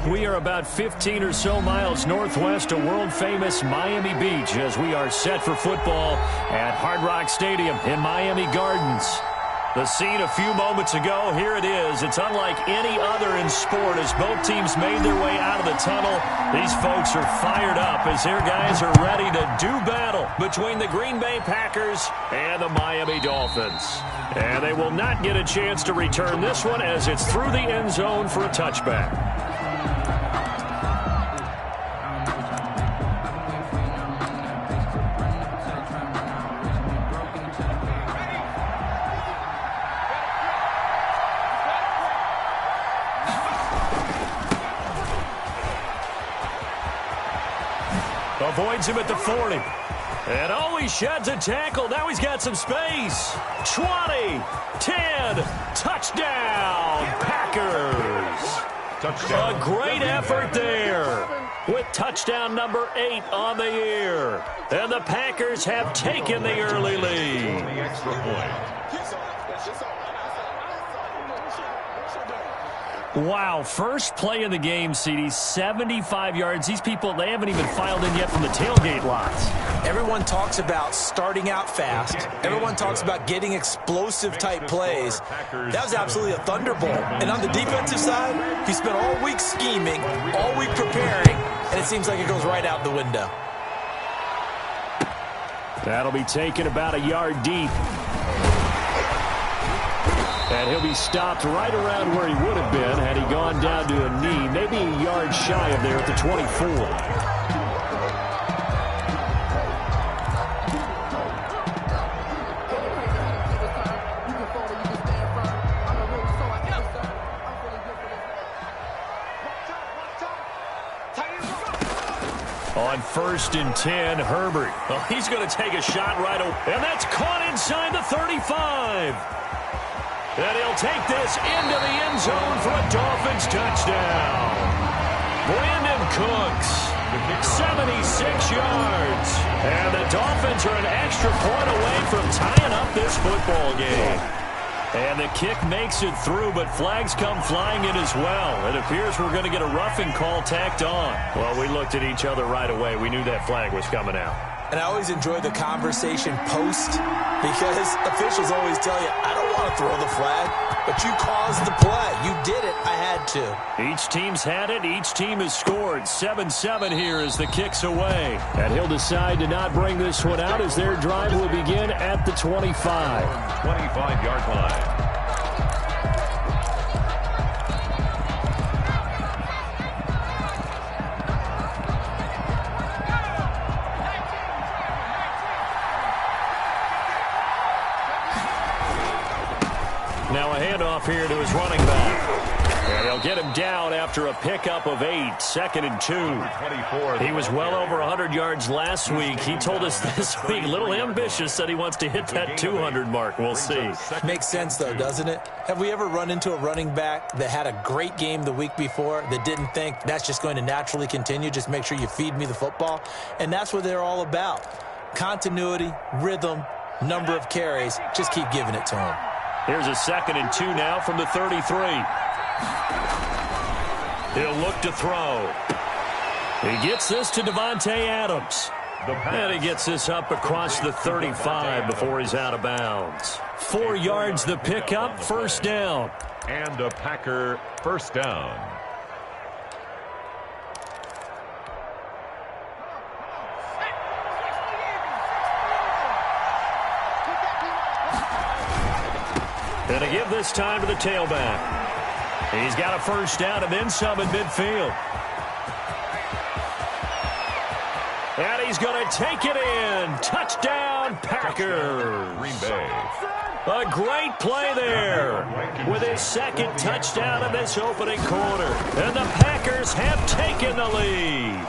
We are about 15 or so miles northwest of world-famous Miami Beach as we are set for football at Hard Rock Stadium in Miami Gardens. The scene a few moments ago, here it is. It's unlike any other in sport as both teams made their way out of the tunnel. These folks are fired up as their guys are ready to do battle between the Green Bay Packers and the Miami Dolphins. And they will not get a chance to return this one as it's through the end zone for a touchback. Avoids him at the 40. And he sheds a tackle. Now he's got some space. 20, 10, touchdown, Packers. Touchdown. A great effort there with touchdown number 8 on the year. And the Packers have taken the early lead. The extra point. Wow, first play of the game, CD, 75 yards. These people, they haven't even filed in yet from the tailgate lots. Everyone talks about starting out fast. Everyone talks about getting explosive-type plays. That was absolutely a thunderbolt. And on the defensive side, he spent all week scheming, all week preparing, and it seems like it goes right out the window. That'll be taken about a yard deep. And he'll be stopped right around where he would have been had he gone down to a knee, maybe a yard shy of there at the 24. On 1st and 10, Herbert. Well, he's going to take a shot right away. And that's caught inside the 35. And he'll take this into the end zone for a Dolphins touchdown. Brandon Cooks, 76 yards. And the Dolphins are an extra point away from tying up this football game. And the kick makes it through, but flags come flying in as well. It appears we're going to get a roughing call tacked on. Well, we looked at each other right away. We knew that flag was coming out. And I always enjoy the conversation post because officials always tell you, I don't want to throw the flag, but you caused the play. You did it. I had to. Each team's had it. Each team has scored. 7-7 here as the kick's away. And he'll decide to not bring this one out as their drive will begin at the 25. 25-yard line. Now a handoff here to his running back. And he'll get him down after a pickup of 8, 2nd and 2. He was well over 100 yards last week. He told us this week, a little ambitious, said he wants to hit that 200 mark. We'll see. Makes sense, though, doesn't it? Have we ever run into a running back that had a great game the week before that didn't think that's just going to naturally continue? Just make sure you feed me the football. And that's what they're all about. Continuity, rhythm, number of carries. Just keep giving it to him. Here's a 2nd and 2 now from the 33. He'll look to throw. He gets this to Devontae Adams. And he gets this up across the 35 before he's out of bounds. 4 yards the pickup, first down. And a Packer first down. And to give this time to the tailback. He's got a first down and then some in midfield. And he's going to take it in. Touchdown, Packers. Green Bay. A great play there with his 2nd touchdown in this opening quarter. And the Packers have taken the lead.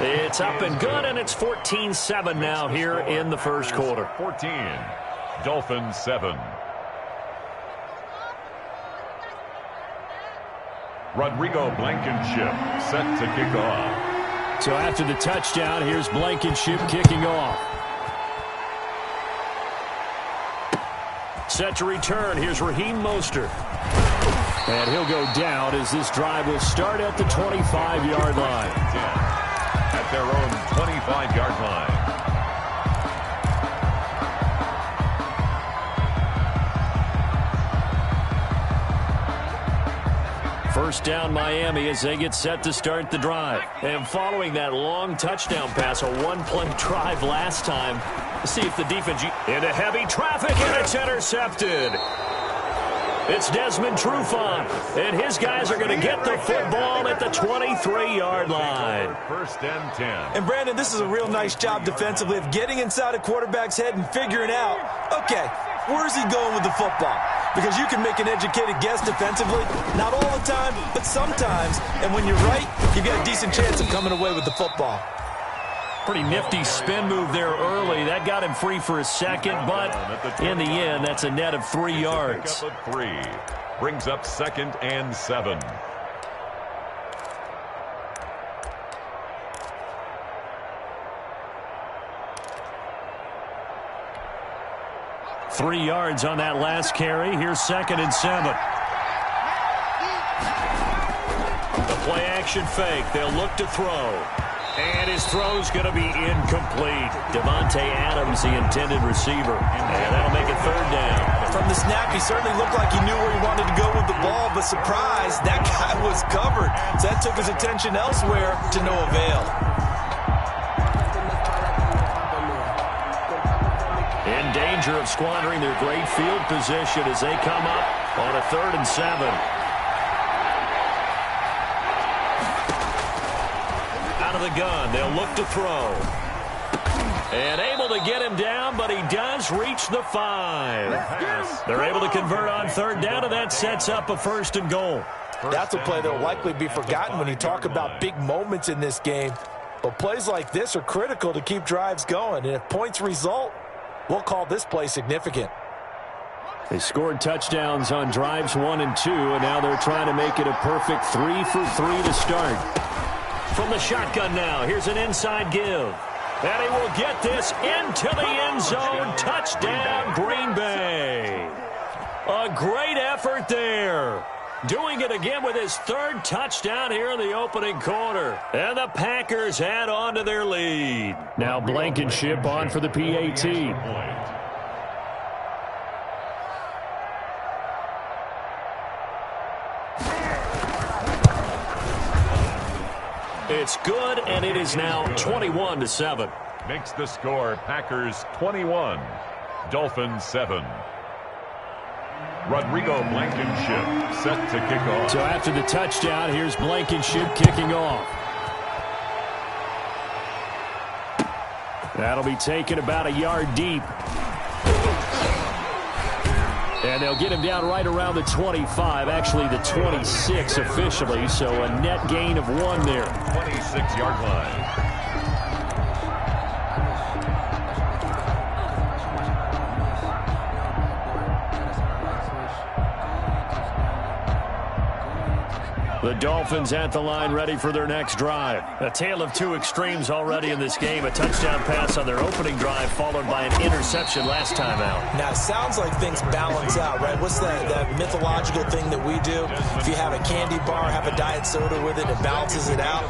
It's up and good, and it's 14-7 now here in the first quarter. 14. Dolphins 7. Rodrigo Blankenship set to kick off. So after the touchdown, here's Blankenship kicking off. Set to return. Here's Raheem Mostert. And he'll go down as this drive will start at the 25-yard line. At their own 25-yard line. First down, Miami, as they get set to start the drive. And following that long touchdown pass, a one-play drive last time, see if the defense into heavy traffic, and it's intercepted. It's Desmond Trufant, and his guys are going to get the football at the 23-yard line. First and 10. And, Brandon, this is a real nice job defensively of getting inside a quarterback's head and figuring out, okay, where's he going with the football? Because you can make an educated guess defensively, not all the time, but sometimes. And when you're right, you've got a decent chance of coming away with the football. Pretty nifty spin move there early. That got him free for a second, but in the end, that's a net of 3 yards. Pick up a 3. Brings up 2nd and 7. Three yards on that last carry. Here's 2nd and 7. The play action fake. They'll look to throw. And his throw's going to be incomplete. Devontae Adams, the intended receiver. And that'll make it 3rd down. From the snap, he certainly looked like he knew where he wanted to go with the ball, but surprise, that guy was covered. So that took his attention elsewhere to no avail. In danger of squandering their great field position as they come up on a 3rd and 7. Out of the gun, they'll look to throw. And able to get him down, but he does reach the 5. They're able to convert on 3rd down, and that sets up a 1st and goal. That's a play that will likely be forgotten when you talk about big moments in this game. But plays like this are critical to keep drives going, and if points result, we'll call this play significant. They scored touchdowns on drives 1 and 2, and now they're trying to make it a perfect 3 for 3 to start. From the shotgun now, here's an inside give. And he will get this into the end zone. Touchdown, Green Bay. A great effort there. Doing it again with his 3rd touchdown here in the opening quarter. And the Packers add on to their lead. Now Blankenship on for the PAT. It's good, and it is now 21-7. Makes the score Packers 21, Dolphins 7. Rodrigo Blankenship set to kick off. So after the touchdown, here's Blankenship kicking off. That'll be taken about a yard deep. And they'll get him down right around the 25, actually the 26 officially, so a net gain of 1 there. 26-yard line. The Dolphins at the line ready for their next drive. A tale of 2 extremes already in this game. A touchdown pass on their opening drive followed by an interception last time out. Now, it sounds like things balance out, right? What's that mythological thing that we do? If you have a candy bar, have a diet soda with it, it balances it out.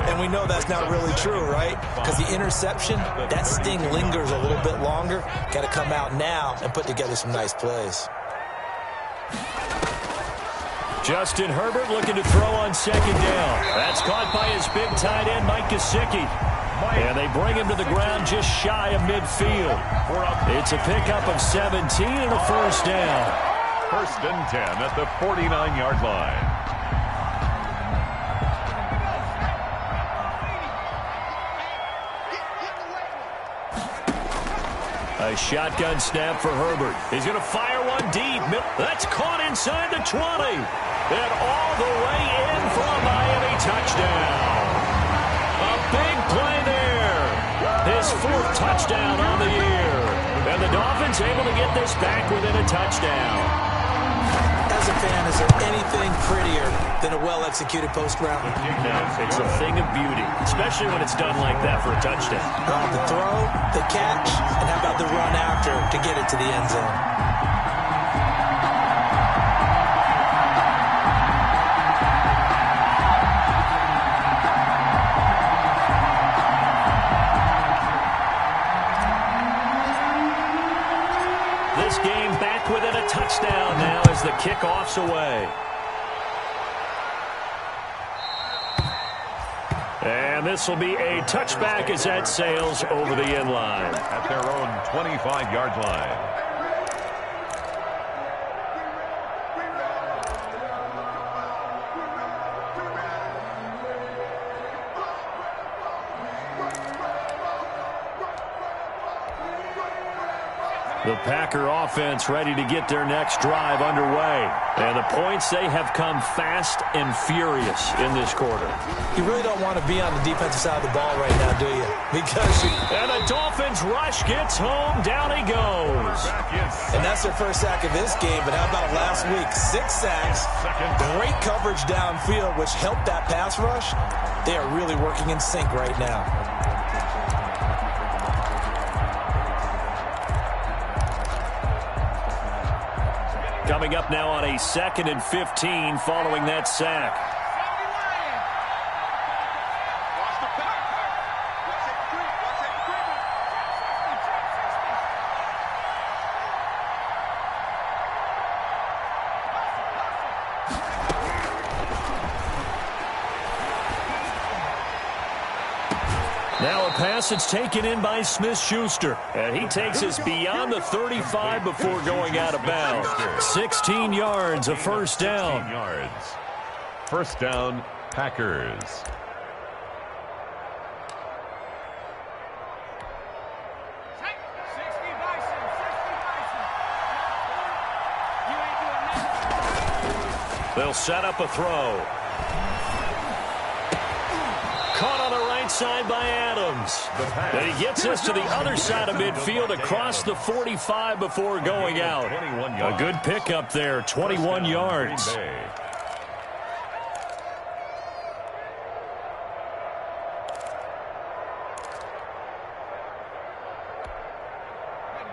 And we know that's not really true, right? Because the interception, that sting lingers a little bit longer. Got to come out now and put together some nice plays. Justin Herbert looking to throw on 2nd down. That's caught by his big tight end, Mike Gesicki. And they bring him to the ground just shy of midfield. It's a pickup of 17 and a 1st down. 1st and 10 at the 49-yard line. A shotgun snap for Herbert. He's going to fire one deep. That's caught inside the 20. And all the way in for a Miami touchdown. A big play there. His 4th touchdown on the year. And the Dolphins able to get this back within a touchdown. As a fan, is there anything prettier than a well-executed post route? No, it's a thing of beauty, especially when it's done like that for a touchdown. The throw, the catch, and how about the run after to get it to the end zone? this game back within a touchdown now as the kickoff's away. And this will be a touchback as that sails over the end line. At their own 25-yard line. The Packer offense ready to get their next drive underway. And the points, they have come fast and furious in this quarter. You really don't want to be on the defensive side of the ball right now, do you? And the Dolphins rush gets home. Down he goes. And that's their first sack of this game. But how about last week? 6 sacks. Great coverage downfield, which helped that pass rush. They are really working in sync right now. Coming up now on a 2nd and 15 following that sack. Now a pass that's taken in by Smith-Schuster. And he takes us beyond the 35 before going out of bounds. 16 yards, a first down. 16 yards. First down, Packers. They'll set up a throw. Caught on the right side by Adams. And he gets us to the other side of midfield across the 45 before going out. A good pickup there, 21 yards.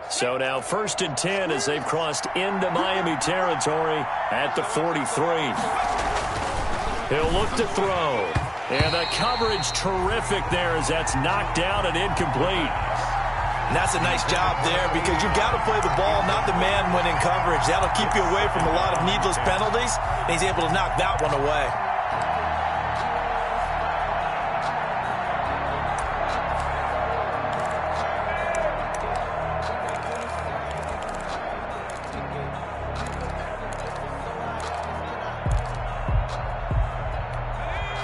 So now 1st and 10 as they've crossed into Miami territory at the 43. He'll look to throw. And the coverage terrific there as that's knocked down and incomplete. And that's a nice job there because you've got to play the ball, not the man when in coverage. That'll keep you away from a lot of needless penalties, and he's able to knock that one away.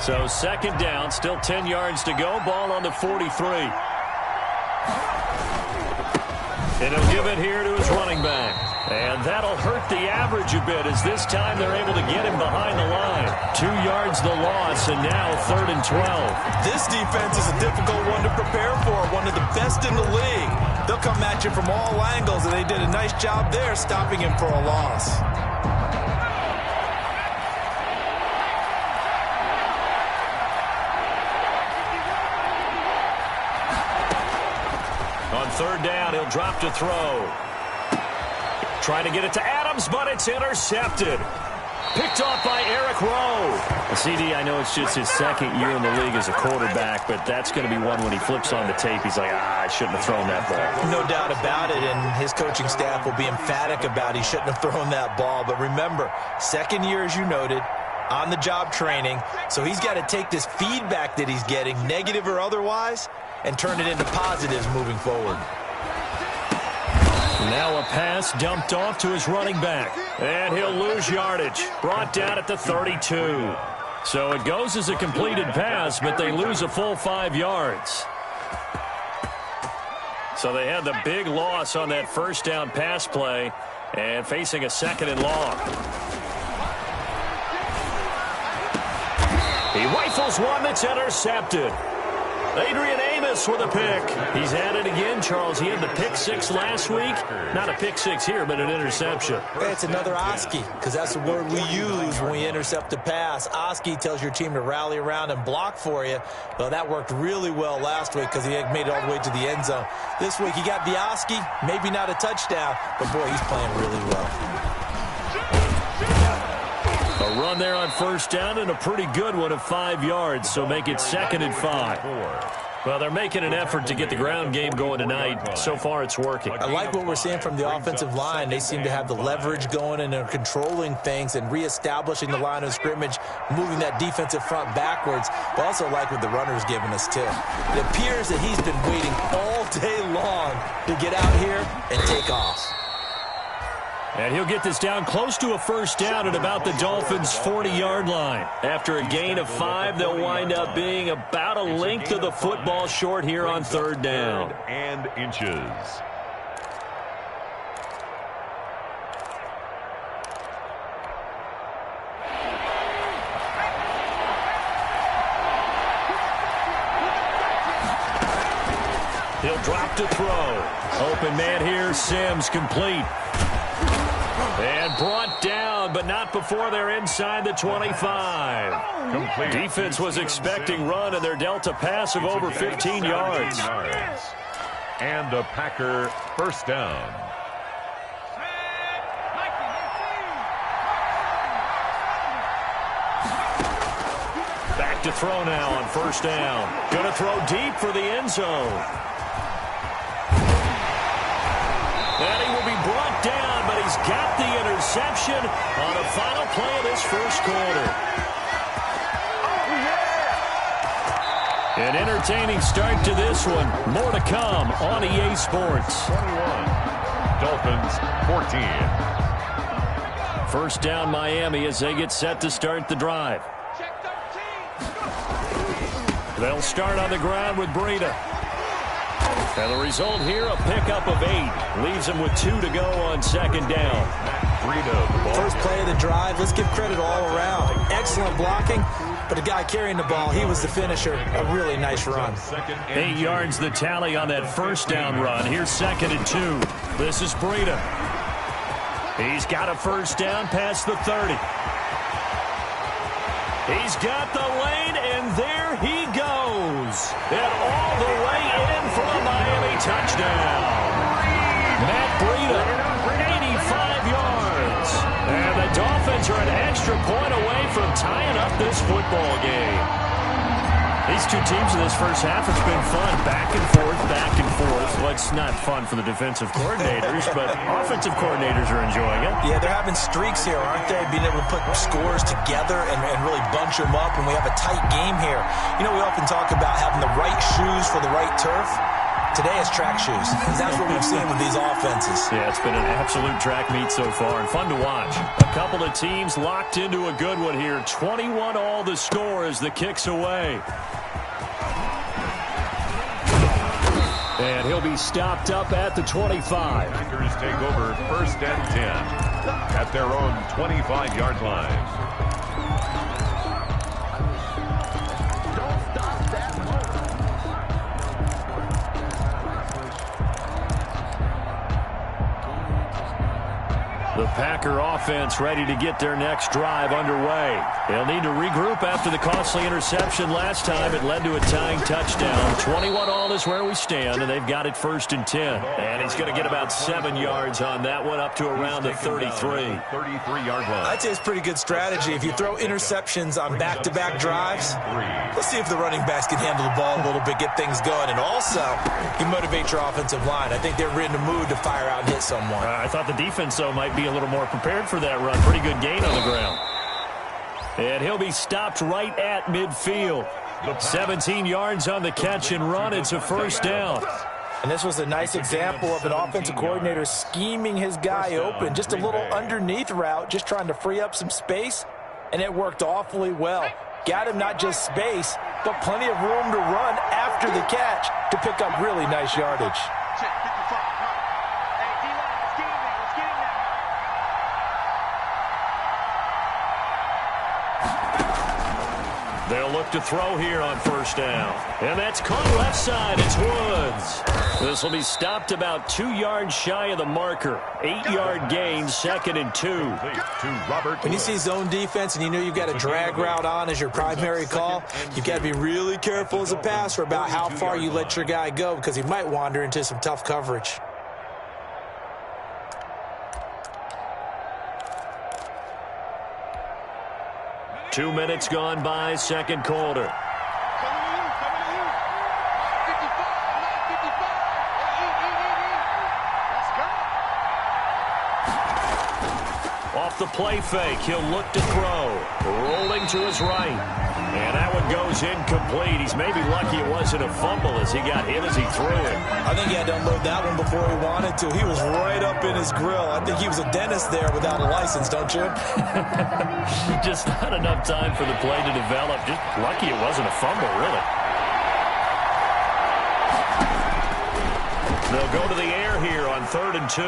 So 2nd down, still 10 yards to go. Ball on the 43. And he'll give it here to his running back. And that'll hurt the average a bit as this time they're able to get him behind the line. 2 yards the loss, and now 3rd and 12. This defense is a difficult one to prepare for, one of the best in the league. They'll come at you from all angles, and they did a nice job there stopping him for a loss. On 3rd down, he'll drop to throw. Trying to get it to Adams, but it's intercepted. Picked off by Eric Rowe. CD, I know it's just his 2nd year in the league as a quarterback, but that's going to be one when he flips on the tape. He's like, I shouldn't have thrown that ball. No doubt about it, and his coaching staff will be emphatic about he shouldn't have thrown that ball. But remember, 2nd year, as you noted, on-the-job training, so he's got to take this feedback that he's getting, negative or otherwise, and turn it into positives moving forward. Now a pass dumped off to his running back. And he'll lose yardage. Brought down at the 32. So it goes as a completed pass, but they lose a full 5 yards. So they had the big loss on that 1st down pass play and facing a 2nd and long. He rifles one that's intercepted. Adrian Amos with a pick. He's had it again, Charles. He had the pick 6 last week. Not a pick 6 here, but an interception. It's another Oski, because that's the word we use when we intercept a pass. Oski tells your team to rally around and block for you. Well, that worked really well last week because he had made it all the way to the end zone. This week he got the Oski, maybe not a touchdown, but boy, he's playing really well. A run there on 1st down and a pretty good one of 5 yards, so make it 2nd and 5. Well, they're making an effort to get the ground game going tonight. So far, it's working. I like what we're seeing from the offensive line. They seem to have the leverage going, and they're controlling things and reestablishing the line of scrimmage, moving that defensive front backwards. But also like what the runner's giving us, too. It appears that he's been waiting all day long to get out here and take off. And he'll get this down close to a first down at about the Dolphins' 40-yard line. After a gain of 5, they'll wind up being about a length of the football short here on third down. And inches. He'll drop to throw. Open man here, Sims complete. And brought down, but not before they're inside the 25. Complete. Defense was expecting run, and they're dealt a pass of over 15 yards. And a Packer first down. Back to throw now on first down. Going to throw deep for the end zone. And he will be brought down, but he's got the interception on the final play of this first quarter. An entertaining start to this one. More to come on EA Sports. 21. Dolphins 14. First down Miami as they get set to start the drive. They'll start on the ground with Breida. And the result here, a pickup of 8. Leaves them with 2 to go on second down. First play of the drive, let's give credit all around. Excellent blocking, but the guy carrying the ball, he was the finisher. A really nice run. 8 yards the tally on that first down run. Here's second and 2. This is Breida. He's got a first down past the 30. He's got the lane, and there he goes. And all the way in for a Miami touchdown. Matt Breida, 85 yards. And the Dolphins are an extra point away from tying up this football game. These two teams in this first half, it's been fun. Back and forth, back and forth. Well, it's not fun for the defensive coordinators, but offensive coordinators are enjoying it. Yeah, they're having streaks here, aren't they? Being able to put scores together and really bunch them up, and we have a tight game here. You know, we often talk about having the right shoes for the right turf. Today it's track shoes. That's what we've seen with these offenses. Yeah, it's been an absolute track meet so far and fun to watch. A couple of teams locked into a good one here. 21 all the score as the kick's away. And he'll be stopped up at the 25. Packers take over first and 10 at their own 25-yard line. The Packer offense ready to get their next drive underway. They'll need to regroup after the costly interception last time. It led to a tying touchdown. 21 all is where we stand, and they've got it first and 10. And he's going to get about 7 yards on that one, up to around the 33. 33-yard line. I'd say it's pretty good strategy. If you throw interceptions on back-to-back drives, let's see if the running backs can handle the ball a little bit, get things going. And also, you motivate your offensive line. I think they're in the mood to fire out and hit someone. I thought the defense, though, might be a little more prepared for that run. Pretty good gain on the ground. And he'll be stopped right at midfield. 17 yards on the catch and run. It's a first down. And this was a nice example of an offensive coordinator scheming his guy open. Just a little underneath route, just trying to free up some space, and it worked awfully well. Got him not just space, but plenty of room to run after the catch to pick up really nice yardage. They'll look to throw here on first down. And that's caught left side. It's Woods. This will be stopped about 2 yards shy of the marker. 8-yard gain, second and 2. When you see zone defense and you know you've got a drag route on as your primary call, you've got to be really careful as a passer about how far you let your guy go because he might wander into some tough coverage. "2 minutes gone by, second quarter. off the play fake. He'll look to throw. Rolling to his right. And that one goes incomplete. He's maybe lucky it wasn't a fumble as he got hit as he threw it. I think he had to unload that one before he wanted to. He was right up in his grill. I think he was a dentist there without a license, don't you? Just not enough time for the play to develop. Just lucky it wasn't a fumble, really. They'll go to the air here on 3rd and 2.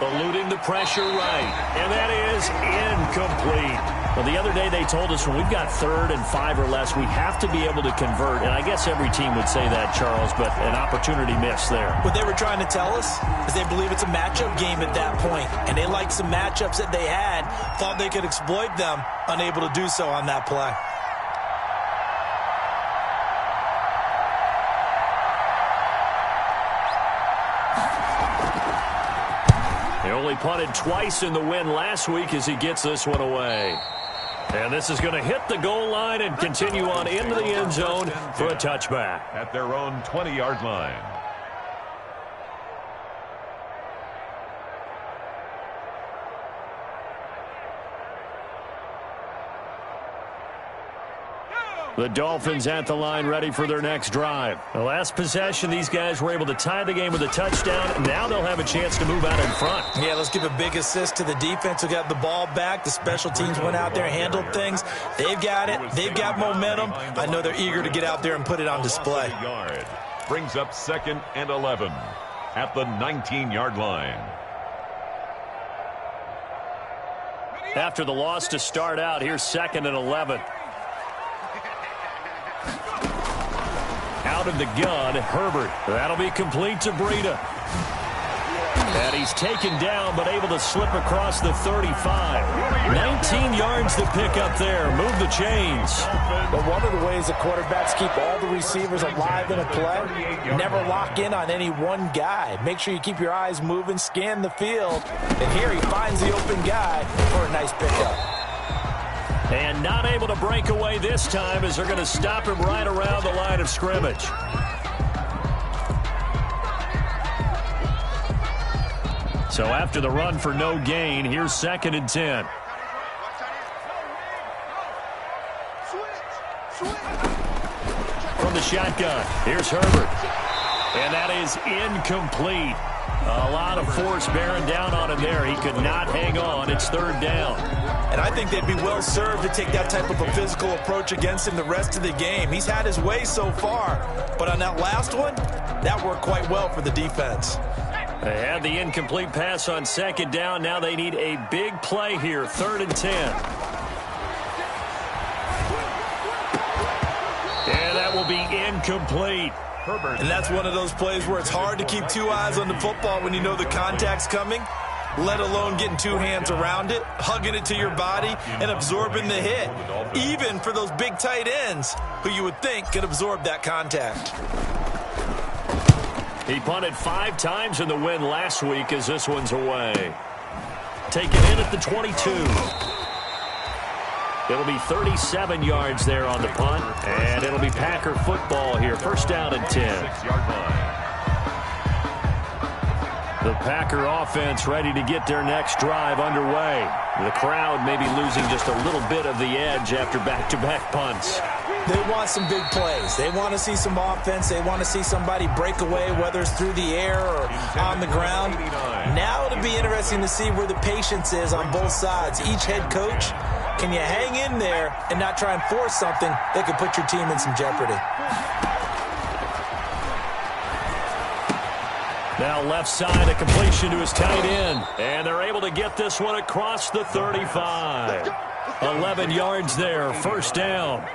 Eluding the pressure right. And that is incomplete. Well, the other day they told us when we've got 3rd and 5 or less, we have to be able to convert. And I guess every team would say that, Charles, but an opportunity missed there. What they were trying to tell us is they believe it's a matchup game at that point. And they liked some matchups that they had, thought they could exploit them, unable to do so on that play. He only punted twice in the win last week as he gets this one away. And this is going to hit the goal line and continue on into the end zone for a touchback. At their own 20-yard line. The Dolphins at the line ready for their next drive. The last possession, these guys were able to tie the game with a touchdown. Now they'll have a chance to move out in front. Yeah, let's give a big assist to the defense who got the ball back. The special teams went out there and handled things. They've got it. They've got momentum. I know they're eager to get out there and put it on display. Brings up 2nd and 11 at the 19-yard line. After the loss to start out, here's 2nd and 11. Out of the gun, Herbert. That'll be complete to Breida. And he's taken down, but able to slip across the 35. 19 yards to pick up there. Move the chains. But one of the ways the quarterbacks keep all the receivers alive in a play, never lock in on any one guy. Make sure you keep your eyes moving, scan the field. And here he finds the open guy for a nice pickup. And not able to break away this time as they're going to stop him right around the line of scrimmage. So after the run for no gain, here's 2nd and 10. From the shotgun, here's Herbert. And that is incomplete. A lot of force bearing down on him there. He could not hang on. It's 3rd down. And I think they'd be well served to take that type of a physical approach against him the rest of the game. He's had his way so far. But on that last one, that worked quite well for the defense. They had the incomplete pass on 2nd down. Now they need a big play here. 3rd and 10. And that will be incomplete. And that's one of those plays where it's hard to keep two eyes on the football when you know the contact's coming, let alone getting two hands around it, hugging it to your body, and absorbing the hit. Even for those big tight ends who you would think could absorb that contact. He punted 5 times in the win last week as this one's away. Taken in at the 22. It'll be 37 yards there on the punt, and it'll be Packer football here. 1st down and 10. The Packer offense ready to get their next drive underway. The crowd maybe losing just a little bit of the edge after back-to-back punts. They want some big plays. They want to see some offense. They want to see somebody break away, whether it's through the air or on the ground. Now it'll be interesting to see where the patience is on both sides. Each head coach, can you hang in there and not try and force something that could put your team in some jeopardy? Now left side, a completion to his tight end. And they're able to get this one across the 35. 11 yards there, 1st down.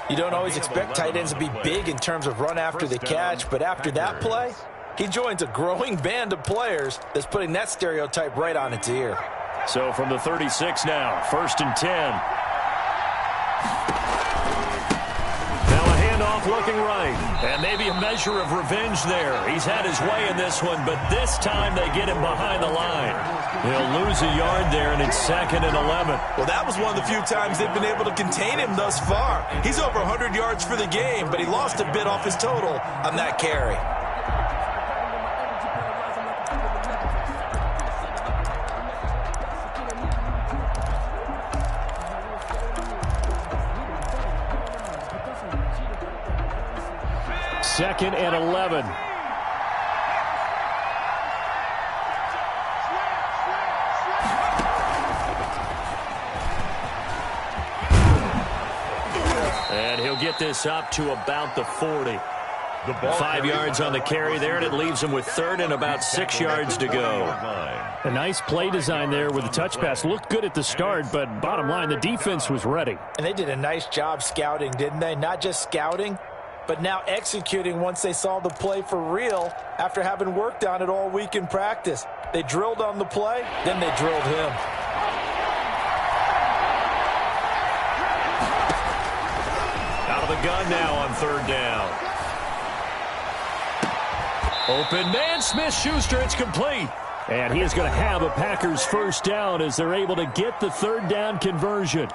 You don't always expect tight ends to be big in terms of run after the catch, but after that play, he joins a growing band of players that's putting that stereotype right on its ear. So from the 36 now, 1st and 10. Now a handoff looking right. And maybe a measure of revenge there. He's had his way in this one, but this time they get him behind the line. They'll lose a yard there, and it's 2nd and 11. Well, that was one of the few times they've been able to contain him thus far. He's over 100 yards for the game, but he lost a bit off his total on that carry. 2nd and 11. And he'll get this up to about the 40. 5 yards on the carry there, and it leaves him with 3rd and about 6 yards to go. A nice play design there with the touch pass. Looked good at the start, but bottom line, the defense was ready. And they did a nice job scouting, didn't they? Not just scouting, but now executing once they saw the play for real after having worked on it all week in practice. They drilled on the play, then they drilled him. Out of the gun now on 3rd down. Open man, Smith-Schuster, it's complete. And he is going to have a Packers first down as they're able to get the 3rd down conversion.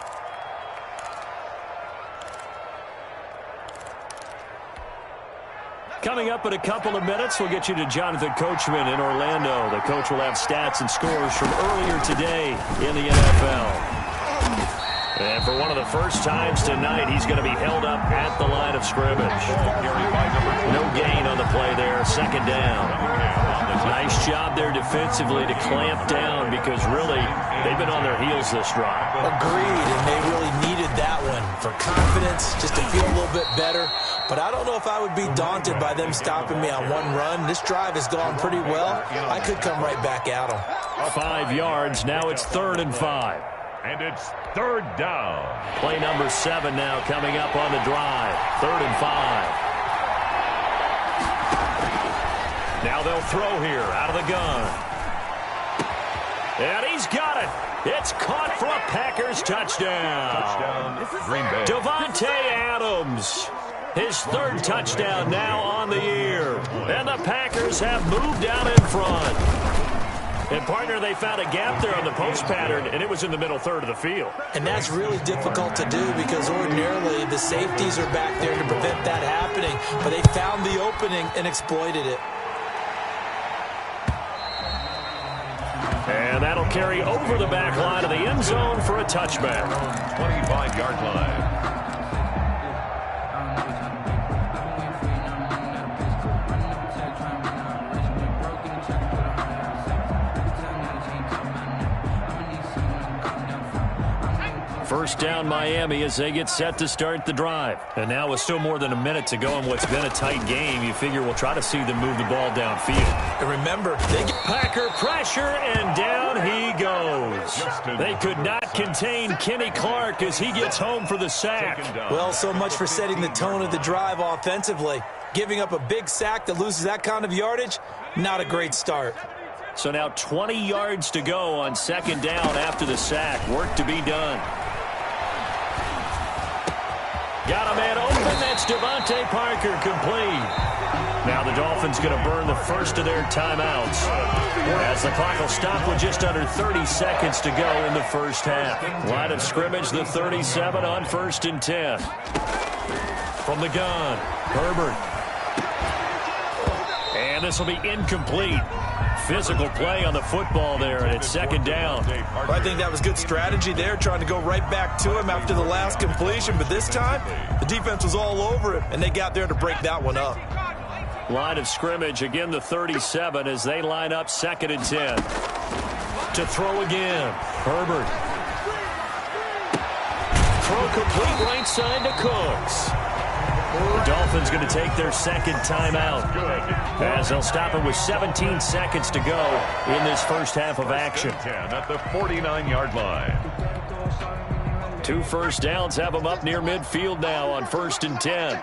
Coming up in a couple of minutes, we'll get you to Jonathan Coachman in Orlando. The coach will have stats and scores from earlier today in the NFL. And for one of the first times tonight, he's going to be held up at the line of scrimmage. No gain on the play there, 2nd down. Nice job there defensively to clamp down because really they've been on their heels this drive. Agreed, and they really needed that one for confidence, just to feel a little bit better. But I don't know if I would be daunted by them stopping me on one run. This drive has gone pretty well. I could come right back at them. 5 yards, now it's 3rd and 5. And it's 3rd down. Play number 7 now coming up on the drive. 3rd and 5. Now they'll throw here out of the gun. And he's got it. It's caught for a Packers touchdown. Green Bay. Davante Adams. His 3rd touchdown now on the year. And the Packers have moved out in front. And, partner, they found a gap there on the post pattern, and it was in the middle 3rd of the field. And that's really difficult to do because ordinarily the safeties are back there to prevent that happening. But they found the opening and exploited it. And that'll carry over the back line of the end zone for a touchback. 25-yard line. First down Miami as they get set to start the drive. And now with still more than a minute to go in what's been a tight game, you figure we'll try to see them move the ball downfield. And remember, they get Packer pressure, and down he goes. They could not contain Kenny Clark as he gets home for the sack. well, so much for setting the tone of the drive offensively. Giving up a big sack that loses that kind of yardage, not a great start. So now 20 yards to go on 2nd down after the sack. Work to be done. Got a man open. That's Devontae Parker complete. Now the Dolphins going to burn the first of their timeouts as the clock will stop with just under 30 seconds to go in the first half. Line of scrimmage, the 37 on 1st and 10. From the gun, Herbert. And this will be incomplete. Physical play on the football there, and it's 2nd down. Well, I think that was good strategy there, trying to go right back to him after the last completion. But this time, the defense was all over him, and they got there to break that one up. Line of scrimmage, again the 37 as they line up 2nd and 10. To throw again, Herbert. Throw complete right side to Cooks. The Dolphins going to take their 2nd timeout as they'll stop it with 17 seconds to go in this first half of action. 10 at the 49-yard line. 2 first downs have them up near midfield now on 1st and 10.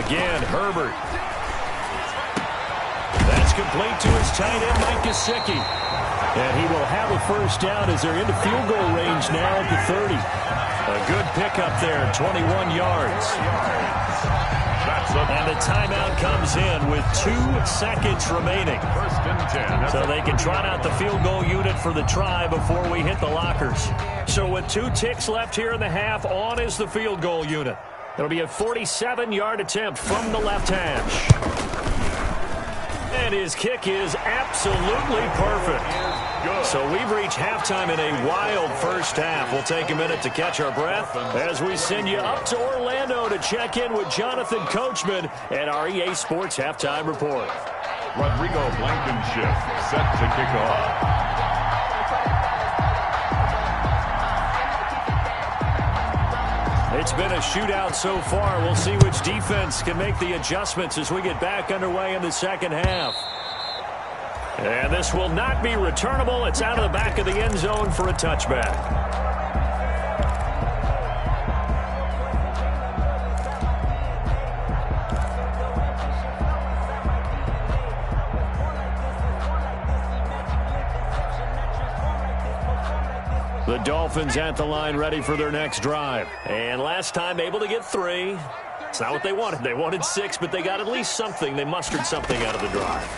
Again, Herbert. That's complete to his tight end, Mike Gesicki. And he will have a first down as they're into field goal range now at the 30. A good pickup there, 21 yards. And the timeout comes in with 2 seconds remaining. 1st and 10. So they can trot out the field goal unit for the try before we hit the lockers. So with 2 ticks left here in the half, on is the field goal unit. It'll be a 47-yard attempt from the left hash. And his kick is absolutely perfect. So we've reached halftime in a wild first half. We'll take a minute to catch our breath as we send you up to Orlando to check in with Jonathan Coachman and our EA Sports Halftime Report. Rodrigo Blankenship set to kick off. It's been a shootout so far. We'll see which defense can make the adjustments as we get back underway in the second half. And this will not be returnable. It's out of the back of the end zone for a touchback. The Dolphins at the line ready for their next drive. And last time able to get 3. It's not what they wanted. They wanted 6, but they got at least something. They mustered something out of the drive.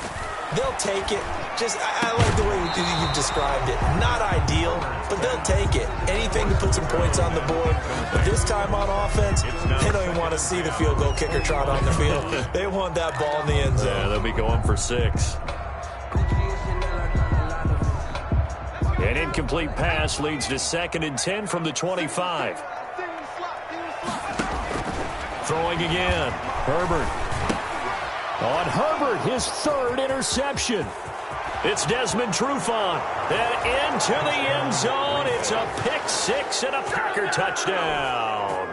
They'll take it. I like the way you've described it. Not ideal, but they'll take it. Anything to put some points on the board. But this time on offense, they don't even want to see the field goal kicker trot on the field. They want that ball in the end zone. Yeah, they'll be going for 6. An incomplete pass leads to 2nd and 10 from the 25. Throwing again. Herbert. On Herbert, his 3rd interception. It's Desmond Trufant. And into the end zone. It's a pick 6 and a Packer touchdown.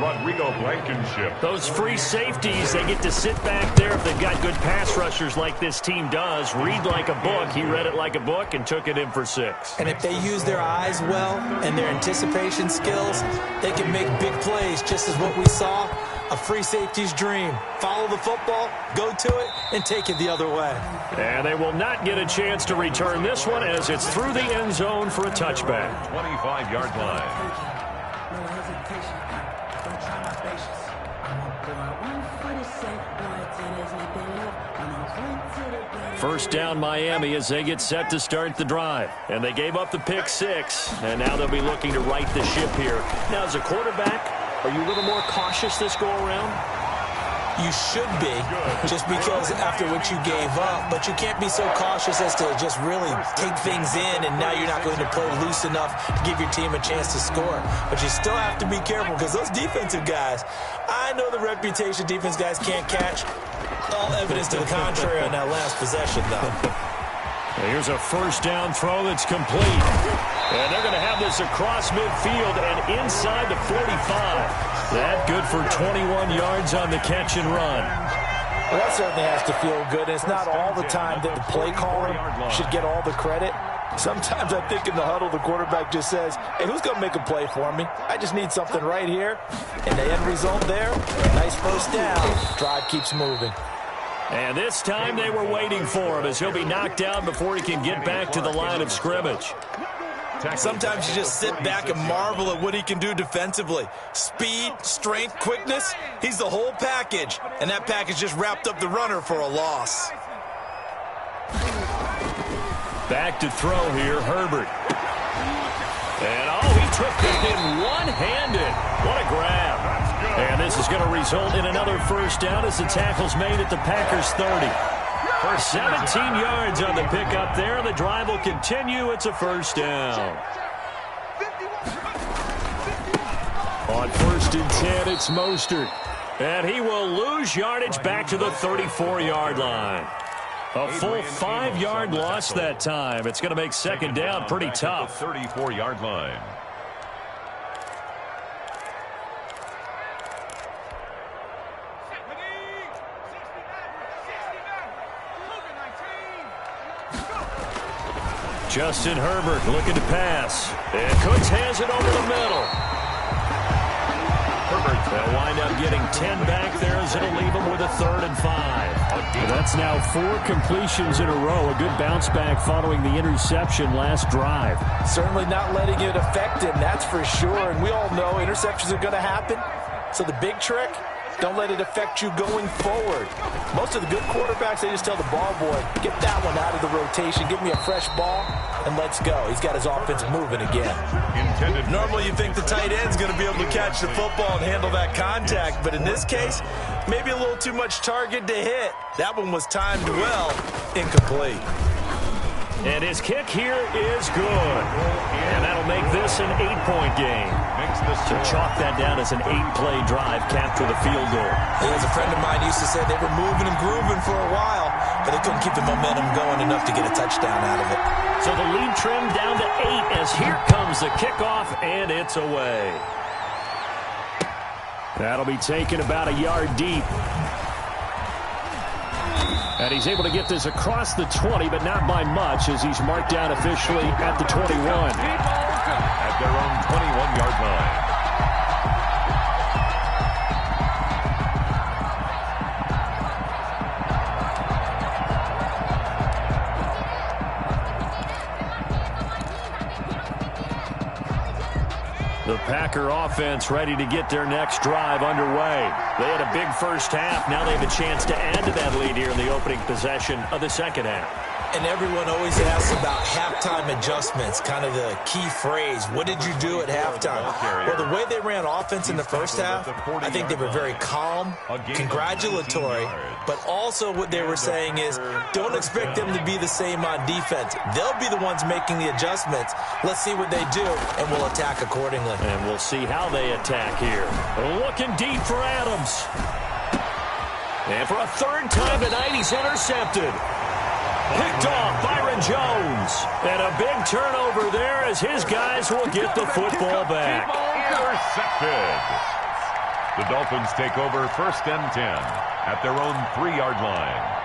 Rodrigo Blankenship. Those free safeties, they get to sit back there if they've got good pass rushers like this team does. Read like a book. He read it like a book and took it in for 6. And if they use their eyes well and their anticipation skills, they can make big plays, just as what we saw. A free safety's dream. Follow the football, go to it, and take it the other way. And they will not get a chance to return this one as it's through the end zone for a touchback. 25-yard line. First down Miami as they get set to start the drive. And they gave up the pick 6, and now they'll be looking to right the ship here. Now, as a quarterback, are you a little more cautious this go-around? You should be, just because after what you gave up, but you can't be so cautious as to just really take things in, and now you're not going to play loose enough to give your team a chance to score. But you still have to be careful because those defensive guys, I know the reputation defense guys can't catch. All evidence to the contrary on that last possession, though. Here's a first down throw that's complete. And they're going to have this across midfield and inside the 45. That good for 21 yards on the catch and run. Well, that certainly has to feel good. It's not all the time that the play caller should get all the credit. Sometimes I think in the huddle, the quarterback just says, hey, who's going to make a play for me? I just need something right here. And the end result there, nice first down. Drive keeps moving. And this time they were waiting for him as he'll be knocked down before he can get back to the line of scrimmage. Sometimes you just sit back and marvel at what he can do defensively. Speed, strength, quickness, he's the whole package. And that package just wrapped up the runner for a loss. Back to throw here, Herbert. And, he took it in one-handed. What a grab. And this is going to result in another first down as the tackle's made at the Packers' 30. For 17 yards on the pickup there. The drive will continue. It's a first down. On 1st and 10, it's Mostert. And he will lose yardage back to the 34-yard line. A full 5-yard loss that time. It's going to make second down pretty tough. 34-yard line. Justin Herbert looking to pass. And Cooks has it over the middle. Herbert will wind up getting 10 back there as it'll leave him with a 3rd and 5. That's now 4 completions in a row. A good bounce back following the interception last drive. Certainly not letting it affect him, that's for sure. And we all know interceptions are going to happen. So the big trick, don't let it affect you going forward. Most of the good quarterbacks, they just tell the ball boy, get that one out of the rotation, give me a fresh ball, and let's go. He's got his offense moving again. Normally you think the tight end's going to be able to catch the football and handle that contact, but in this case, maybe a little too much target to hit. That one was timed well, incomplete. And his kick here is good. And that'll make this an 8-point game. So chalk that down as an 8-play drive, capture the field goal. As a friend of mine used to say, they were moving and grooving for a while, but they couldn't keep the momentum going enough to get a touchdown out of it. So the lead trimmed down to 8 as here comes the kickoff, and it's away. That'll be taken about a yard deep. And he's able to get this across the 20, but not by much, as he's marked down officially at the 21. At their own 21-yard line. The Packer offense ready to get their next drive underway. They had a big first half. Now they have a chance to add to that lead here in the opening possession of the second half. And everyone always asks about halftime adjustments, kind of the key phrase. What did you do at halftime? Well, the way they ran offense in the first half, I think they were very calm, congratulatory, but also what they were saying is don't expect them to be the same on defense. They'll be the ones making the adjustments. Let's see what they do, and we'll attack accordingly. And we'll see how they attack here. Looking deep for Adams. And for a third time tonight, he's intercepted. Picked off Byron Jones. And a big turnover there as his guys will get the football back. Intercepted. The Dolphins take over 1st and 10 at their own 3-yard line.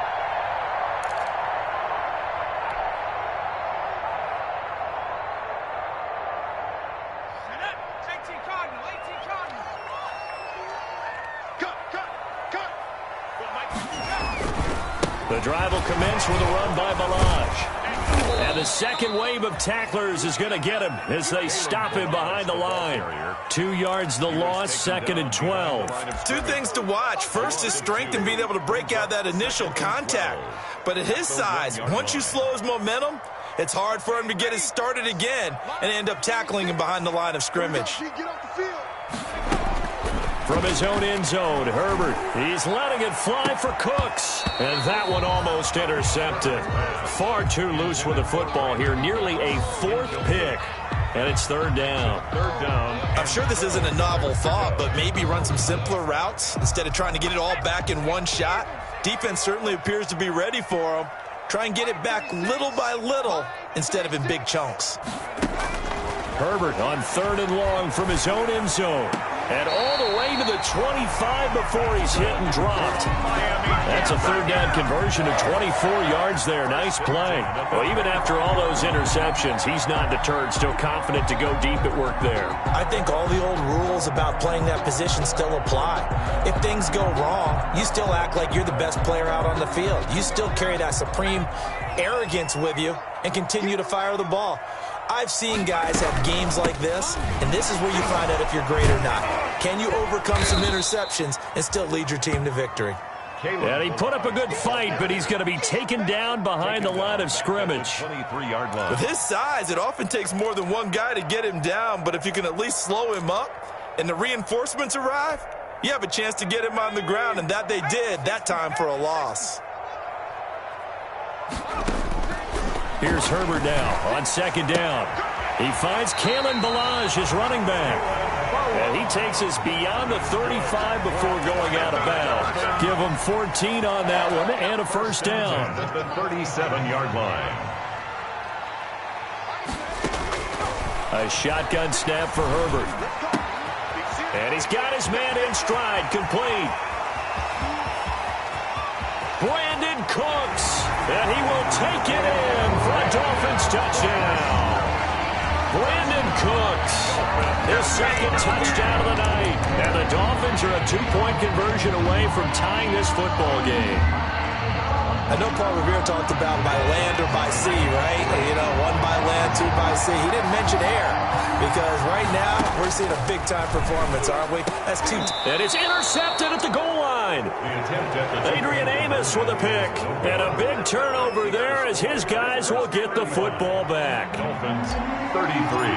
The drive will commence with a run by Balaj. And the second wave of tacklers is going to get him as they stop him behind the line. 2 yards the loss, 2nd and 12. Two things to watch. First is strength and being able to break out that initial contact. But at his size, once you slow his momentum, it's hard for him to get it started again and end up tackling him behind the line of scrimmage. From his own end zone, Herbert, he's letting it fly for Cooks. And that one almost intercepted. Far too loose with the football here. Nearly a 4th pick. And it's 3rd down. I'm sure this isn't a novel thought, but maybe run some simpler routes instead of trying to get it all back in one shot. Defense certainly appears to be ready for him. Try and get it back little by little instead of in big chunks. Herbert on 3rd and long from his own end zone. And all the way to the 25 before he's hit and dropped. That's a 3rd down conversion of 24 yards there. Nice play. Well, even after all those interceptions, he's not deterred, still confident to go deep at work there. I think all the old rules about playing that position still apply. If things go wrong, you still act like you're the best player out on the field. You still carry that supreme arrogance with you and continue to fire the ball. I've seen guys have games like this, and this is where you find out if you're great or not. Can you overcome some interceptions and still lead your team to victory? And he put up a good fight, but he's going to be taken down behind the line of scrimmage. 23-yard line. With his size, it often takes more than one guy to get him down, but if you can at least slow him up and the reinforcements arrive, you have a chance to get him on the ground, and that they did that time for a loss. Here's Herbert now on 2nd down. He finds Kalen Balaj, his running back. And he takes us beyond the 35 before going out of bounds. Give him 14 on that one and a 1st down. At the 37-yard line. A shotgun snap for Herbert. And he's got his man in stride, complete. Brandon Cooks, and he will take it in for a Dolphins touchdown. Brandon Cooks, his 2nd touchdown of the night. And the Dolphins are a 2-point conversion away from tying this football game. I know Paul Revere talked about by land or by sea, right? You know, 1 by land, 2 by sea. He didn't mention air because right now we're seeing a big-time performance, aren't we? That's 2. And it's intercepted at the goal line. Adrian Amos with a pick. And a big turnover there as his guys will get the football back. Dolphins 33.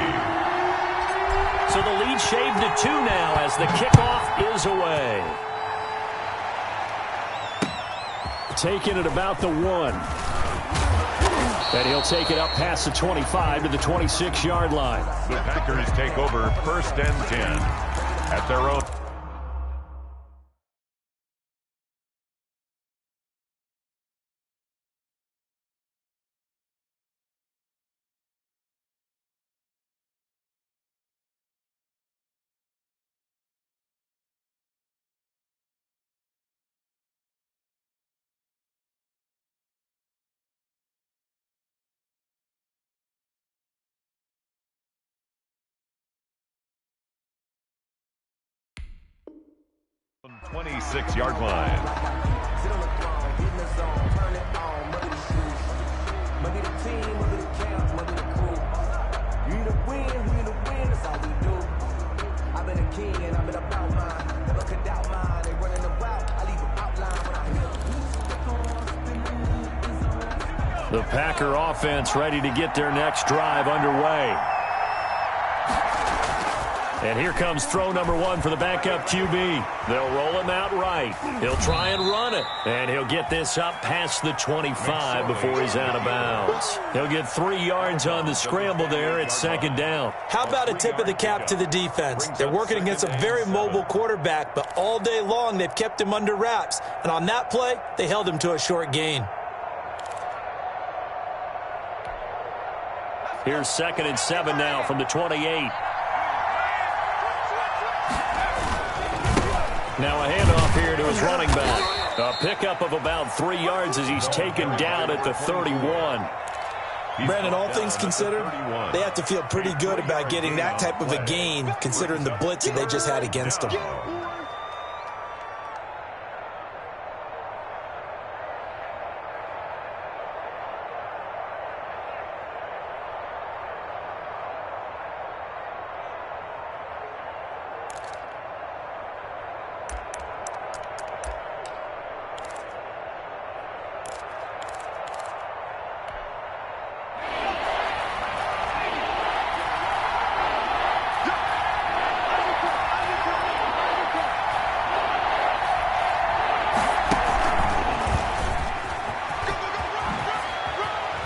So the lead shaved to 2 now as the kickoff is away. Taken at about the 1. And he'll take it up past the 25 to the 26-yard line. The Packers take over 1st and 10 at their own. On 26-yard line. Sit on the throne, get in the zone, turn it on, mother the shoes. Mother the team, mother the camp, mother the crew. You the win, that's all we do. I've been a king and I've been about mine. Never could doubt mine, they running the route. I leave an outline when I hear The Packer offense ready to get their next drive underway. And here comes throw number 1 for the backup QB. They'll roll him out right. He'll try and run it. And he'll get this up past the 25 before he's out of bounds. He'll get 3 yards on the scramble there at 2nd down. How about a tip of the cap to the defense? They're working against a very mobile quarterback, but all day long they've kept him under wraps. And on that play, they held him to a short gain. Here's 2nd and 7 now from the 28. Now a handoff here to his running back. A pickup of about 3 yards as he's taken down at the 31. Brandon, all things considered, they have to feel pretty good about getting that type of a gain considering the blitz that they just had against them.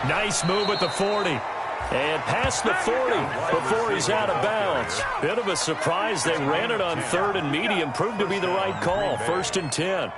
Nice move at the 40. And past the 40 before he's out of bounds. Bit of a surprise. They ran it on 3rd and medium. Proved to be the right call. 1st and 10.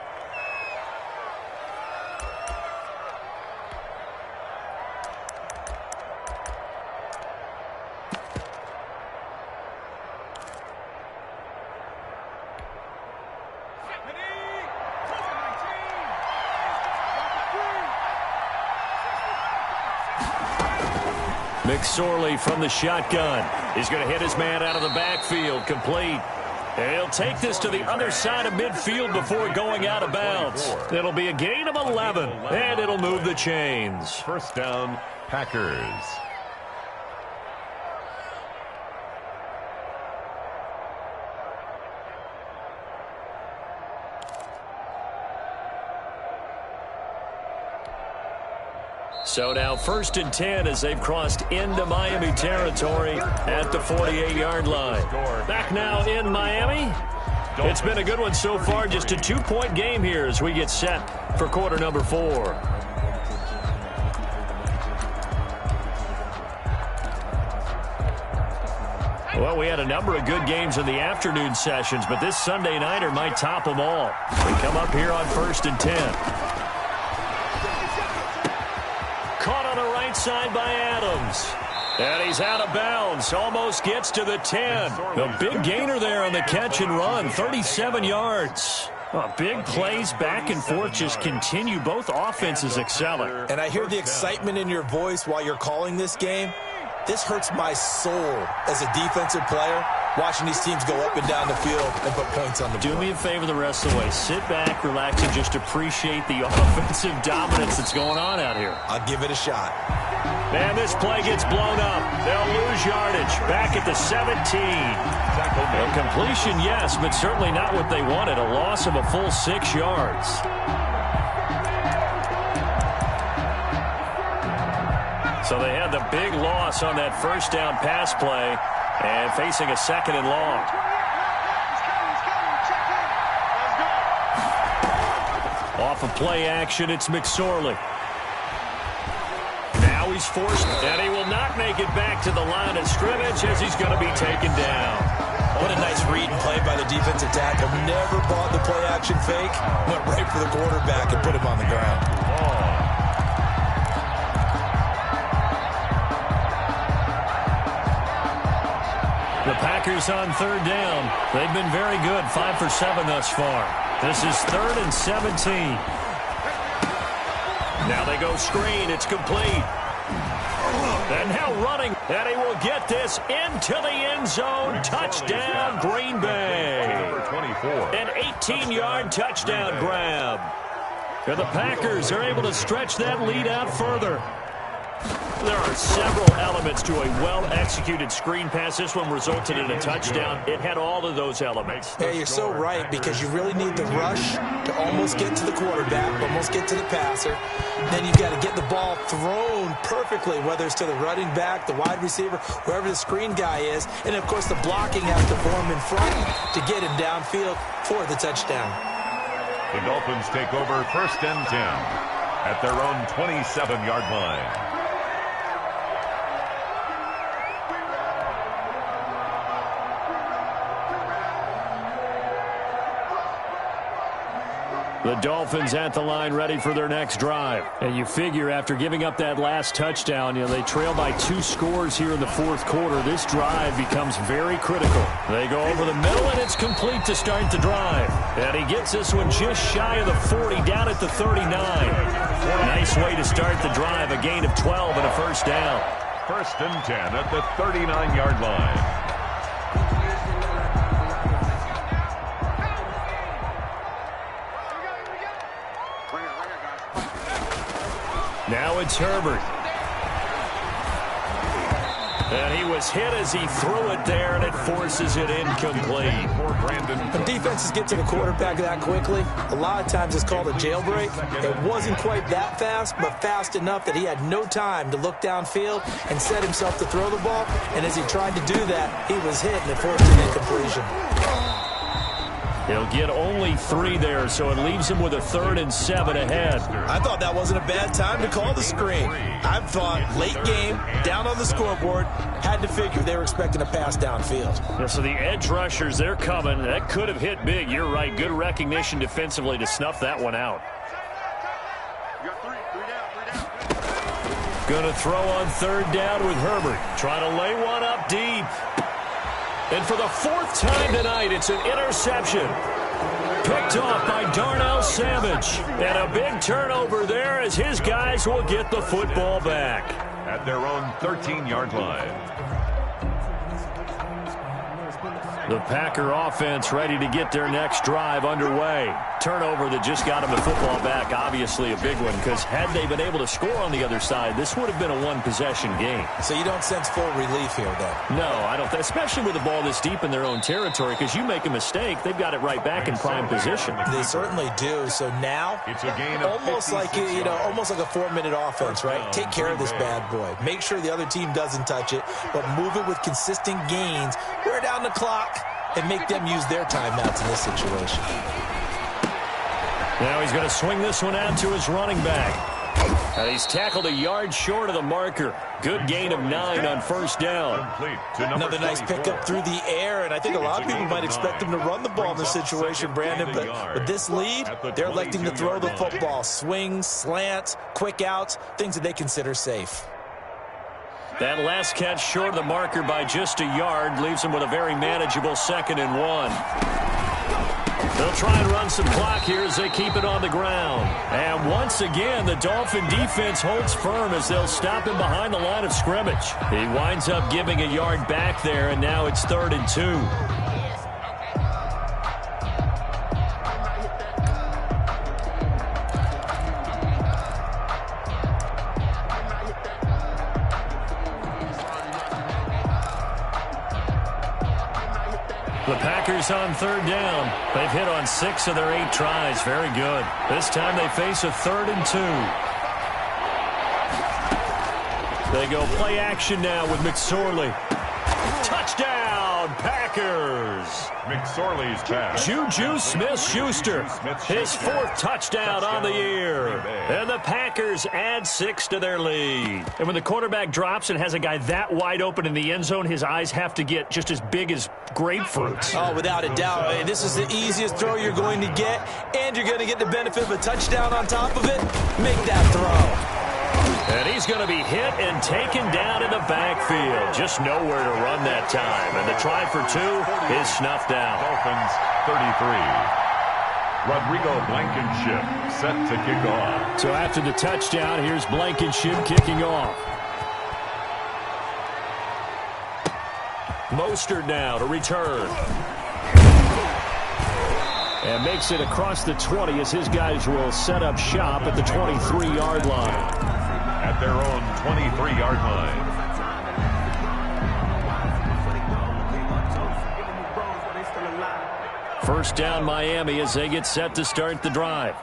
McSorley from the shotgun. He's going to hit his man out of the backfield. Complete. And he'll take this to the other side of midfield before going out of bounds. It'll be a gain of 11, and it'll move the chains. 1st down, Packers. So now 1st and 10 as they've crossed into Miami territory at the 48-yard line. Back now in Miami. It's been a good one so far. Just a 2-point game here as we get set for quarter number 4. Well, we had a number of good games in the afternoon sessions, but this Sunday nighter might top them all. We come up here on 1st and 10. Caught on the right side by Adams. And he's out of bounds. Almost gets to the 10. A big gainer there on the catch and run. 37 yards. Big plays back and forth just continue. Both offenses excelling. And I hear the excitement in your voice while you're calling this game. This hurts my soul as a defensive player, watching these teams go up and down the field and put points on the board. Do me a favor the rest of the way. Sit back, relax, and just appreciate the offensive dominance that's going on out here. I'll give it a shot. And this play gets blown up. They'll lose yardage. Back at the 17. A completion, yes, but certainly not what they wanted. A loss of a full 6 yards. So they had the big loss on that 1st down pass play and facing a 2nd and long. Off of play action, it's McSorley. Now he's forced, and he will not make it back to the line of scrimmage as he's going to be taken down. What a nice read and play by the defensive tackle. Never bought the play-action fake. Went right for the quarterback and put him on the ground. The Packers on third down. They've been very good, 5 for 7 thus far. This is 3rd and 17. Now they go screen. It's complete. And now running. And he will get this into the end zone. Touchdown, Green Bay. An 18-yard touchdown grab. And the Packers are able to stretch that lead out further. There are several elements to a well-executed screen pass. This one resulted in a touchdown. It had all of those elements. Yeah, you're so right, because you really need the rush to almost get to the quarterback, almost get to the passer. Then you've got to get the ball thrown perfectly, whether it's to the running back, the wide receiver, wherever the screen guy is. And, of course, the blocking has to form in front to get him downfield for the touchdown. The Dolphins take over 1st and 10 at their own 27-yard line. The Dolphins at the line, ready for their next drive. And you figure after giving up that last touchdown, they trail by 2 scores here in the 4th quarter. This drive becomes very critical. They go over the middle, and it's complete to start the drive. And he gets this one just shy of the 40, down at the 39. Nice way to start the drive, a gain of 12 and a first down. 1st and 10 at the 39-yard line. Now it's Herbert. And he was hit as he threw it there, and it forces it incomplete. When defenses get to the quarterback that quickly, a lot of times it's called a jailbreak. It wasn't quite that fast, but fast enough that he had no time to look downfield and set himself to throw the ball. And as he tried to do that, he was hit, and it forced an incompletion. He'll get only 3 there, so it leaves him with a 3rd and 7 ahead. I thought that wasn't a bad time to call the screen. I thought late game, down on the scoreboard, had to figure they were expecting a pass downfield. Yeah, so the edge rushers, they're coming. That could have hit big. You're right. Good recognition defensively to snuff that one out. Going to throw on 3rd down with Herbert. Trying to lay one up deep. And for the 4th time tonight, it's an interception. Picked off by Darnell Savage. And a big turnover there as his guys will get the football back. At their own 13-yard line. The Packer offense ready to get their next drive underway. Turnover that just got them the football back. Obviously a big one, because had they been able to score on the other side, this would have been a one-possession game. So you don't sense full relief here, then? No, I don't. Especially with the ball this deep in their own territory, because you make a mistake, they've got it right back in prime position. They certainly do. So now, it's a gain of almost like almost like a 4-minute offense, right? Take care of this bad boy. Make sure the other team doesn't touch it, but move it with consistent gains. Wear down the clock and make them use their timeouts in this situation. Now he's going to swing this one out to his running back. And he's tackled a yard short of the marker. Good gain of 9 on 1st down. Another nice pickup through the air, and I think a lot of people might expect him to run the ball in this situation, Brandon, but with this lead, they're electing to throw the football. Swings, slants, quick outs, things that they consider safe. That last catch short of the marker by just a yard leaves him with a very manageable 2nd and 1. They'll try and run some clock here as they keep it on the ground. And once again, the Dolphin defense holds firm as they'll stop him behind the line of scrimmage. He winds up giving a yard back there, and now it's 3rd and 2. The Packers on 3rd down. They've hit on 6 of their 8 tries. Very good. This time they face a 3rd and 2. They go play action now with McSorley. Touchdown! Touchdown, Packers. McSorley's pass. Juju Smith-Schuster, his 4th touchdown on the year. And the Packers add 6 to their lead. And when the quarterback drops and has a guy that wide open in the end zone, his eyes have to get just as big as grapefruits. Oh, without a doubt. This is the easiest throw you're going to get, and you're going to get the benefit of a touchdown on top of it. Make that throw. And he's going to be hit and taken down in the backfield. Just nowhere to run that time. And the try for 2 is snuffed out. Dolphins 33. Rodrigo Blankenship set to kick off. So after the touchdown, here's Blankenship kicking off. Mostert now to return. And makes it across the 20 as his guys will set up shop at the 23-yard line. At their own 23-yard line. First down Miami as they get set to start the drive.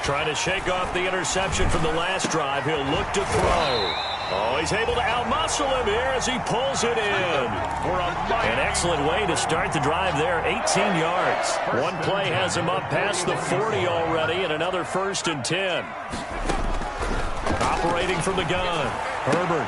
Trying to shake off the interception from the last drive. He'll look to throw. Oh, he's able to outmuscle him here as he pulls it in. An excellent way to start the drive there, 18 yards. One play has him up past the 40 already, and another 1st and 10. Operating from the gun, Herbert.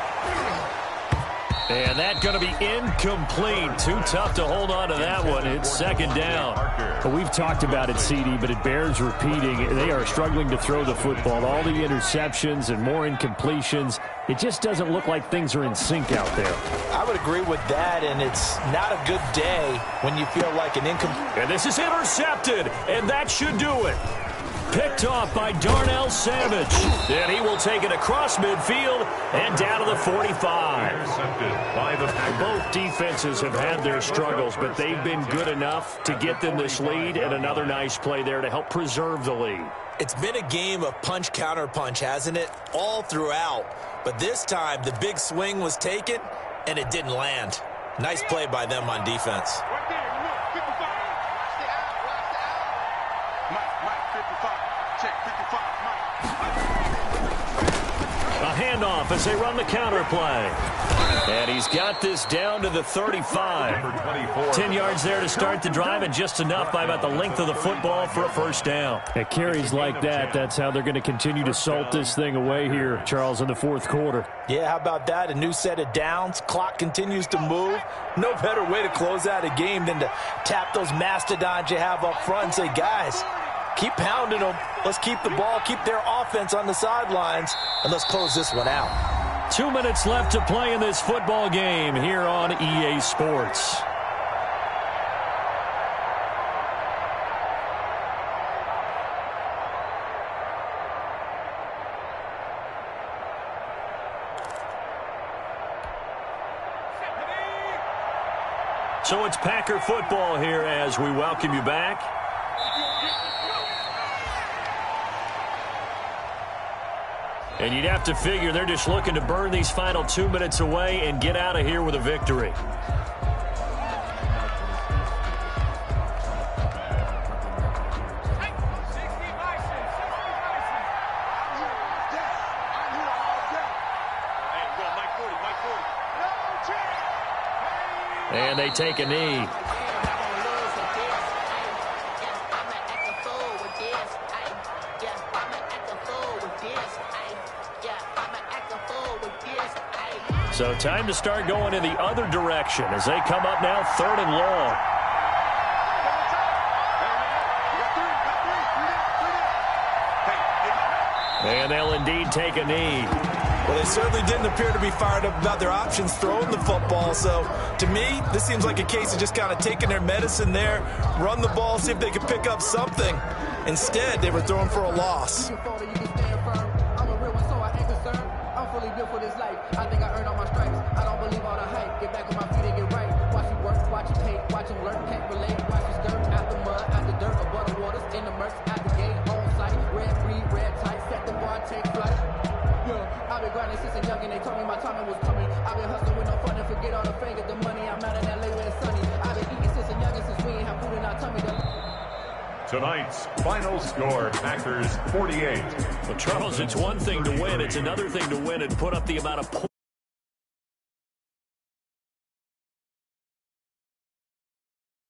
And that's going to be incomplete. Too tough to hold on to that one. It's 2nd down. Well, we've talked about it, CD, but it bears repeating. They are struggling to throw the football. All the interceptions and more incompletions. It just doesn't look like things are in sync out there. I would agree with that, and it's not a good day when you feel like an incomplete. And this is intercepted, and that should do it. Picked off by Darnell Savage. And he will take it across midfield and down to the 45. Intercepted by the Packers. Both defenses have had their struggles, but they've been good enough to get them this lead, and another nice play there to help preserve the lead. It's been a game of punch-counter-punch, hasn't it? All throughout. But this time, the big swing was taken, and it didn't land. Nice play by them on defense. A handoff as they run the counter play. And he's got this down to the 35. Number 24. 10 yards there to start the drive, and just enough by about the length of the football for a 1st down. At carries like that, that's how they're going to continue to salt this thing away here, Charles, in the 4th quarter. Yeah, how about that? A new set of downs. Clock continues to move. No better way to close out a game than to tap those mastodons you have up front and say, guys, keep pounding them. Let's keep the ball, keep their offense on the sidelines, and let's close this one out. 2 minutes left to play in this football game here on EA Sports. So it's Packer football here as we welcome you back. And you'd have to figure they're just looking to burn these final 2 minutes away and get out of here with a victory. And they take a knee. So time to start going in the other direction as they come up now 3rd and long. And they'll indeed take a knee. Well, they certainly didn't appear to be fired up about their options throwing the football. So, to me, this seems like a case of just kind of taking their medicine there, run the ball, see if they could pick up something. Instead, they were throwing for a loss. I think I earned all my stripes. I don't believe all the hype. Get back on my feet and get right. Watch it work, watch it hate, watch him learn, can't relate. Watch it skirt out the mud, out the dirt, above the waters, in the murks, out the gate, on site. Red breed, red tight, set the bar, take flight. Yeah, I've been grinding since a young and they told me my timing was coming. I've been hustling with no fun and forget all the fingers, the money. I'm out in LA where it's sunny. I've been eating since a young and since we ain't have food in our tummy. Tonight's final score, Packers 48. Well, Charles, it's one thing to win. It's another thing to win and put up the amount of points.